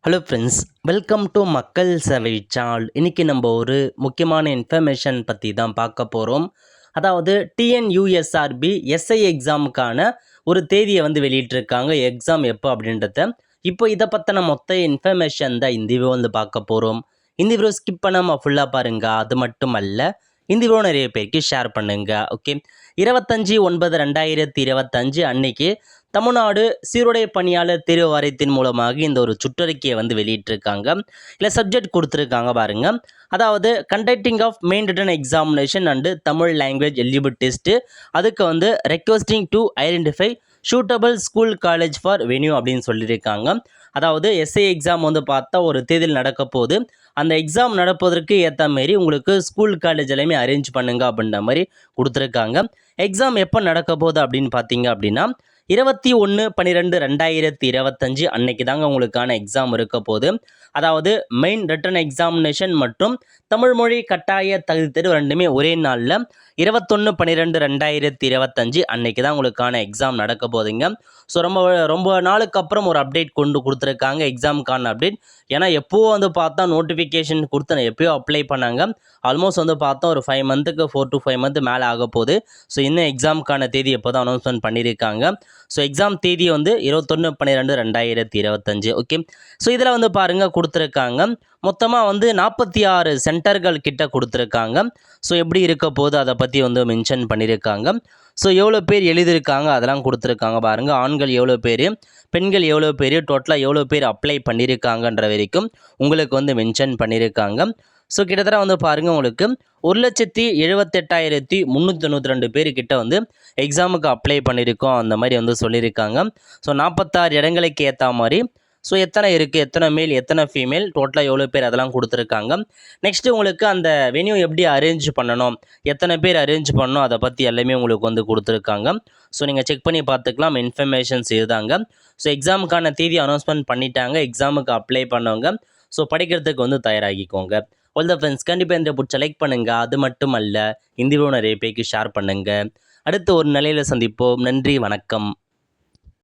Hello friends, welcome to மக்கள் சேவை channel. இன்றைக்கி நம்ம ஒரு முக்கியமான இன்ஃபர்மேஷன் பற்றி தான் பார்க்க போகிறோம். அதாவது டிஎன்யூஎஸ்ஆர்பி எஸ்ஐ எக்ஸாமுக்கான ஒரு தேதியை வெளியிட்டிருக்காங்க. எக்ஸாம் எப்போ அப்படின்றத இப்போ இதை பற்றின மொத்த இன்ஃபர்மேஷன் தான் இந்த வீடியோ பார்க்க போகிறோம். இந்த வீடியோ ஸ்கிப் பண்ணாமல் ஃபுல்லாக பாருங்கள். அது மட்டும் அல்ல, இந்த வீடியோ நிறைய பேருக்கு ஷேர் பண்ணுங்கள். ஓகே, 25/9/2025 அன்னைக்கு தமிழ்நாடு சீருடை பணியாளர் தேர்வு வாரியத்தின் மூலமாக இந்த ஒரு சுற்றறிக்கையை வெளியிட்டிருக்காங்க. இல்லை சப்ஜெக்ட் கொடுத்துருக்காங்க பாருங்க. அதாவது conducting of main written examination and Tamil language eligible test, அதுக்கு requesting to identify suitable school college for venue அப்படின்னு சொல்லியிருக்காங்க. அதாவது எஸ்ஐ எக்ஸாம் பார்த்தா ஒரு தேதியில் நடக்க போகுது. அந்த எக்ஸாம் நடப்பதற்கு ஏற்ற மாரி உங்களுக்கு ஸ்கூல் காலேஜ் எல்லாமே அரேஞ்ச் பண்ணுங்க அப்படின்ற மாதிரி கொடுத்துருக்காங்க. எக்ஸாம் எப்போ நடக்க போகுது அப்படின்னு பார்த்தீங்க அப்படின்னா 21/12/2025 அன்னைக்கு தாங்க உங்களுக்கான எக்ஸாம் இருக்க போகுது. அதாவது மெயின் ரிட்டன் எக்ஸாமினேஷன் மற்றும் தமிழ் மொழி கட்டாய தகுதி தேர்வு ரெண்டுமே ஒரே நாளில் 21/12/2025 அன்னைக்கு தான் உங்களுக்கான எக்ஸாம் நடக்க போகுதுங்க. ஸோ ரொம்ப நாளுக்கு அப்புறம் ஒரு அப்டேட் கொடுத்துருக்காங்க, எக்ஸாமுக்கான அப்டேட். ஏன்னா எப்போவும் பார்த்தா நோட்டிஃபிகேஷன் கொடுத்து எப்போயோ அப்ளை பண்ணாங்க. ஆல்மோஸ்ட் பார்த்தா ஒரு 5 மந்த்துக்கு 4 to 5 மந்த் மேலே ஆக போகுது. ஸோ இன்னும் எக்ஸாமுக்கான தேதி எப்போ தான் அனௌன்ஸ்மெண்ட் பண்ணியிருக்காங்க. ஸோ எக்ஸாம் தேதி 21/12/2025. ஓகே, ஸோ இதில் பாருங்கள் கொடுத்துருக்காங்க. மொத்தமாக 46 சென்டர்கள் கிட்ட கொடுத்துருக்காங்க. ஸோ எப்படி இருக்க போது அதை பற்றி மென்ஷன் பண்ணியிருக்காங்க. ஸோ எவ்வளோ பேர் எழுதியிருக்காங்க அதெல்லாம் கொடுத்துருக்காங்க பாருங்கள். ஆண்கள் எவ்வளோ பேர், பெண்கள் எவ்வளோ பேர், டோட்டலாக எவ்வளோ பேர் அப்ளை பண்ணியிருக்காங்கன்ற வரைக்கும் உங்களுக்கு மென்ஷன் பண்ணியிருக்காங்க. ஸோ கிட்டத்தட்ட பாருங்கள், உங்களுக்கு 1,78,392 பேர்கிட்ட எக்ஸாமுக்கு அப்ளை பண்ணியிருக்கோம் அந்த மாதிரி சொல்லியிருக்காங்க. ஸோ 46 இடங்களுக்கு ஏற்ற மாதிரி ஸோ எத்தனை இருக்குது, எத்தனை மேல் எத்தனை ஃபீமேல், டோட்டலாக எவ்வளோ பேர் அதெல்லாம் கொடுத்துருக்காங்க. நெக்ஸ்ட்டு உங்களுக்கு அந்த வென்யூ எப்படி அரேஞ்ச் பண்ணணும், எத்தனை பேர் அரேஞ்ச் பண்ணணும், அதை பற்றி எல்லாமே உங்களுக்கு கொடுத்துருக்காங்க. ஸோ நீங்கள் செக் பண்ணி பார்த்துக்கலாம். இன்ஃபர்மேஷன்ஸ் இதுதாங்க. ஸோ எக்ஸாமுக்கான தேதி அனௌன்ஸ்மெண்ட் பண்ணிட்டாங்க. எக்ஸாமுக்கு அப்ளை பண்ணவங்க ஸோ படிக்கிறதுக்கு தயாராகிக்கோங்க. ஆல் த ஃப்ரெண்ட்ஸ், கண்டிப்பாக இந்த பிடிச்ச லைக் பண்ணுங்கள். அது மட்டும் அல்ல, இந்த வீடியோ நிறைய பேருக்கு ஷேர் பண்ணுங்கள். அடுத்து ஒரு நிலையில் சந்திப்போம். நன்றி, வணக்கம்.